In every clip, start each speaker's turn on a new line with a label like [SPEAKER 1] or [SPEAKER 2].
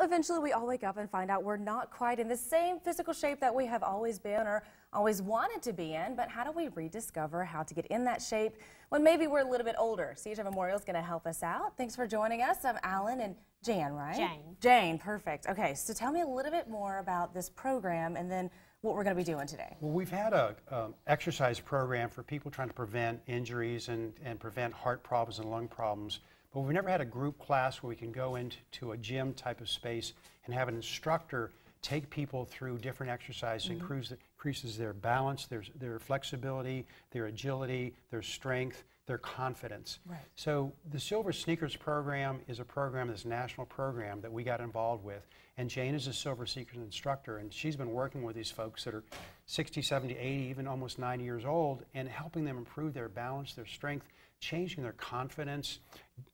[SPEAKER 1] eventually we all wake up and find out we're not quite in the same physical shape that we have always been or always wanted to be in, but how do we rediscover how to get in that shape when maybe we're a little bit older? CHI Memorial is going to help us out. Thanks for joining us. I'm Alan and Jan, right? Jane, perfect. Okay, so tell me a little bit more about this program and then what we're going to be doing today.
[SPEAKER 2] Well, we've had a exercise program for people trying to prevent injuries and prevent heart problems and lung problems. But we've never had a group class where we can go into a gym type of space and have an instructor take people through different exercises, increases their balance, their flexibility, their agility, their strength, their confidence.
[SPEAKER 1] Right.
[SPEAKER 2] So the Silver Sneakers program is a program, this national program that we got involved with. And Jane is a Silver Sneakers instructor, and she's been working with these folks that are 60, 70, 80, even almost 90 years old, and helping them improve their balance, their strength, changing their confidence,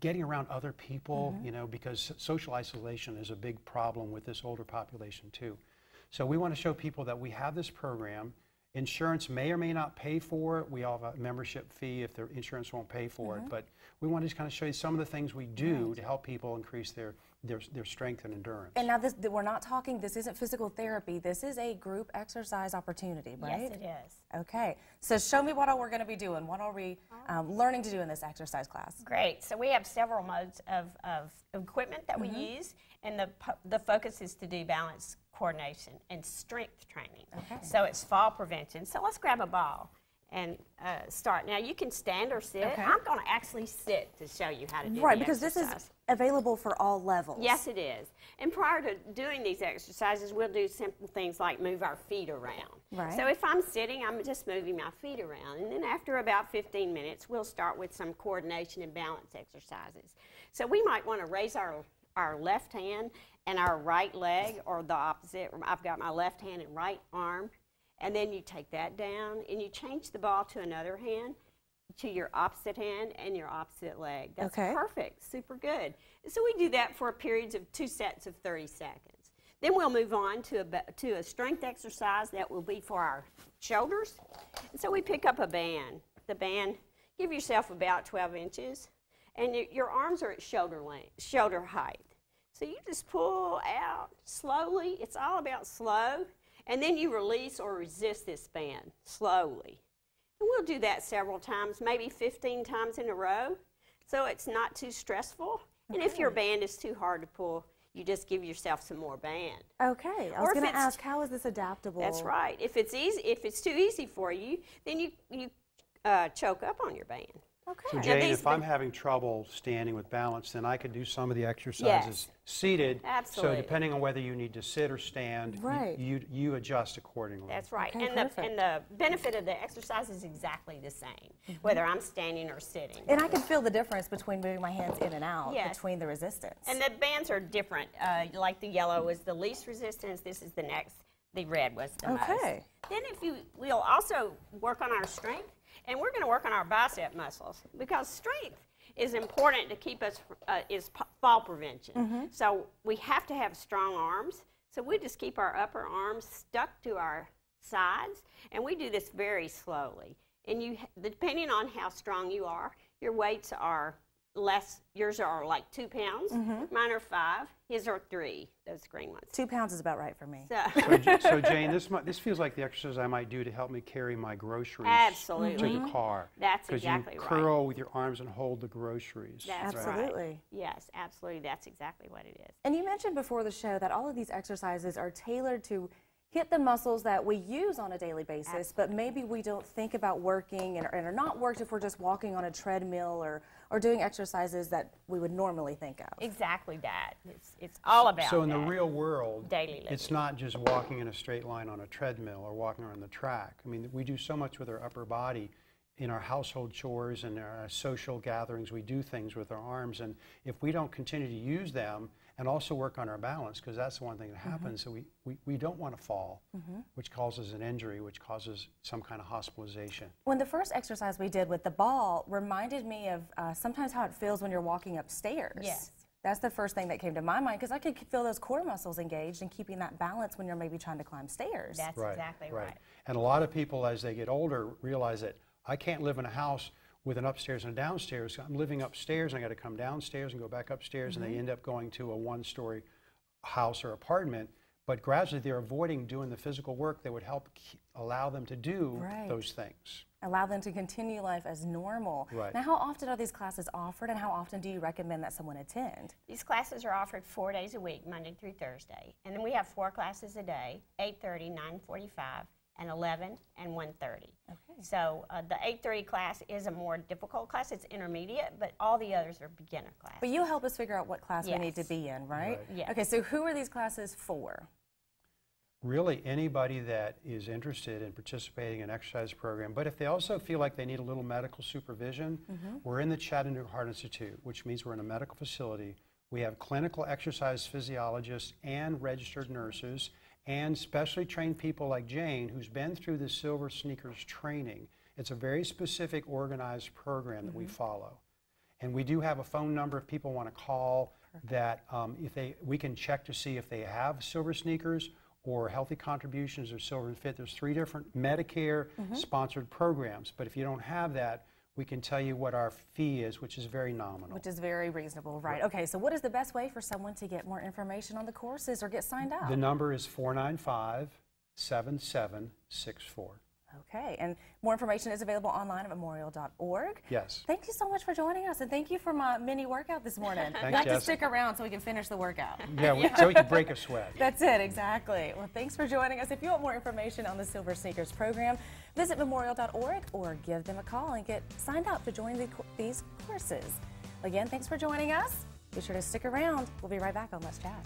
[SPEAKER 2] getting around other people, you know, because social isolation is a big problem with this older population too. So we want to show people that we have this program. Insurance may or may not pay for it. We all have a membership fee if their insurance won't pay for it. But we want to just kind of show you some of the things we do to help people increase their strength and endurance.
[SPEAKER 1] And now we're not talking, this isn't physical therapy. This is a group exercise opportunity, right?
[SPEAKER 3] Yes, it is.
[SPEAKER 1] Okay. So show me what we're going to be doing. What are we learning to do in this exercise class?
[SPEAKER 3] Great. So we have several modes of equipment that we use, and the focus is to do balance coordination and strength training.
[SPEAKER 1] Okay.
[SPEAKER 3] So it's fall prevention. So let's grab a ball and start. Now you can stand or sit.
[SPEAKER 1] Okay.
[SPEAKER 3] I'm going to actually sit to show you how to do
[SPEAKER 1] Right,
[SPEAKER 3] the
[SPEAKER 1] because
[SPEAKER 3] exercise.
[SPEAKER 1] this is available for all levels.
[SPEAKER 3] Yes, it is. And prior to doing these exercises, we'll do simple things like move our feet around.
[SPEAKER 1] Right.
[SPEAKER 3] So if I'm sitting, I'm just moving my feet around. And then after about 15 minutes, we'll start with some coordination and balance exercises. So we might want to raise our left hand and our right leg, or the opposite. I've got my left hand and right arm. And then you take that down and you change the ball to another hand, to your opposite hand and your opposite leg. That's perfect, super good. So we do that for periods of 2 sets of 30 seconds. Then we'll move on to a strength exercise that will be for our shoulders. And so we pick up a band. The band, give yourself about 12 inches, and your arms are at shoulder height. So you just pull out slowly. It's all about slow. And then you release or resist this band slowly. And we'll do that several times, maybe 15 times in a row, so it's not too stressful. And if your band is too hard to pull, you just give yourself some more band.
[SPEAKER 1] Okay. I was going to ask, how is this adaptable?
[SPEAKER 3] That's right. If it's too easy for you, then you choke up on your band.
[SPEAKER 1] Okay.
[SPEAKER 2] So Jane, if I'm having trouble standing with balance, then I could do some of the exercises seated.
[SPEAKER 3] Absolutely.
[SPEAKER 2] So depending on whether you need to sit or stand, you adjust accordingly.
[SPEAKER 3] That's right.
[SPEAKER 1] Okay,
[SPEAKER 3] and the benefit of the exercise is exactly the same, whether I'm standing or sitting.
[SPEAKER 1] And I can feel the difference between moving my hands in and out, between the resistance.
[SPEAKER 3] And the bands are different. Like the yellow was the least resistance. This is the next. The red was the most. Then we'll also work on our strength. And we're going to work on our bicep muscles, because strength is important to keep us, is fall prevention. So we have to have strong arms. So we just keep our upper arms stuck to our sides, and we do this very slowly. And depending on how strong you are, your weights are less. Yours are like 2 pounds. Mine are 5. His are 3, those green ones.
[SPEAKER 1] 2 pounds is about right for me.
[SPEAKER 2] So Jane, this feels like the exercise I might do to help me carry my groceries to the car.
[SPEAKER 3] That's exactly
[SPEAKER 2] right. Because you curl with your arms and hold the groceries.
[SPEAKER 3] That's
[SPEAKER 1] absolutely.
[SPEAKER 3] Right. Yes, absolutely. That's exactly what it is.
[SPEAKER 1] And you mentioned before the show that all of these exercises are tailored to hit the muscles that we use on a daily basis, but maybe we don't think about working and are not worked if we're just walking on a treadmill or doing exercises that we would normally think of.
[SPEAKER 3] Exactly that. It's all about
[SPEAKER 2] So in the real world,
[SPEAKER 3] daily living.
[SPEAKER 2] It's not just walking in a straight line on a treadmill or walking around the track. I mean, we do so much with our upper body. In our household chores and our social gatherings, we do things with our arms, and if we don't continue to use them and also work on our balance, because that's the one thing that happens, so we don't want to fall, which causes an injury, which causes some kind of hospitalization.
[SPEAKER 1] When the first exercise we did with the ball reminded me of sometimes how it feels when you're walking upstairs.
[SPEAKER 3] Yes.
[SPEAKER 1] That's the first thing that came to my mind, because I could feel those core muscles engaged and keeping that balance when you're maybe trying to climb stairs.
[SPEAKER 3] That's exactly right.
[SPEAKER 2] And a lot of people, as they get older, realize that I can't live in a house with an upstairs and a downstairs. I'm living upstairs, and I got to come downstairs and go back upstairs, and they end up going to a one-story house or apartment, but gradually they're avoiding doing the physical work that would help allow them to do those things.
[SPEAKER 1] Allow them to continue life as normal.
[SPEAKER 2] Right.
[SPEAKER 1] Now, how often are these classes offered, and how often do you recommend that someone attend?
[SPEAKER 3] These classes are offered 4 days a week, Monday through Thursday. And then we have 4 classes a day, 8:30, 9:45, and 11 and 1:30.
[SPEAKER 1] Okay.
[SPEAKER 3] So the 8:30 class is a more difficult class. It's intermediate, but all the others are beginner classes.
[SPEAKER 1] But you help us figure out what class we need to
[SPEAKER 3] Yes.
[SPEAKER 1] be in, right?
[SPEAKER 3] Yes.
[SPEAKER 1] Okay, so who are these classes for?
[SPEAKER 2] Really anybody that is interested in participating in an exercise program, but if they also feel like they need a little medical supervision, we're in the Chattanooga Heart Institute, which means we're in a medical facility. We have clinical exercise physiologists and registered nurses and specially trained people like Jane, who's been through the Silver Sneakers training. It's a very specific, organized program that we follow. And we do have a phone number if people want to call that we can check to see if they have Silver Sneakers or Healthy Contributions or Silver and Fit. There's 3 different Medicare-sponsored programs, but if you don't have that, we can tell you what our fee is, which is very nominal.
[SPEAKER 1] Which is very reasonable, right? Okay, so what is the best way for someone to get more information on the courses or get signed up?
[SPEAKER 2] The number is 495-7764.
[SPEAKER 1] Okay, and more information is available online at memorial.org.
[SPEAKER 2] Yes.
[SPEAKER 1] Thank you so much for joining us, and thank you for my mini workout this morning.
[SPEAKER 2] Thanks,
[SPEAKER 1] You have to
[SPEAKER 2] Jess.
[SPEAKER 1] stick around so we can finish the workout.
[SPEAKER 2] Yeah, so we can break a sweat.
[SPEAKER 1] That's it, exactly. Well, thanks for joining us. If you want more information on the Silver Sneakers program, visit memorial.org or give them a call and get signed up to join these courses. Again, thanks for joining us. Be sure to stick around. We'll be right back on Let's Chat.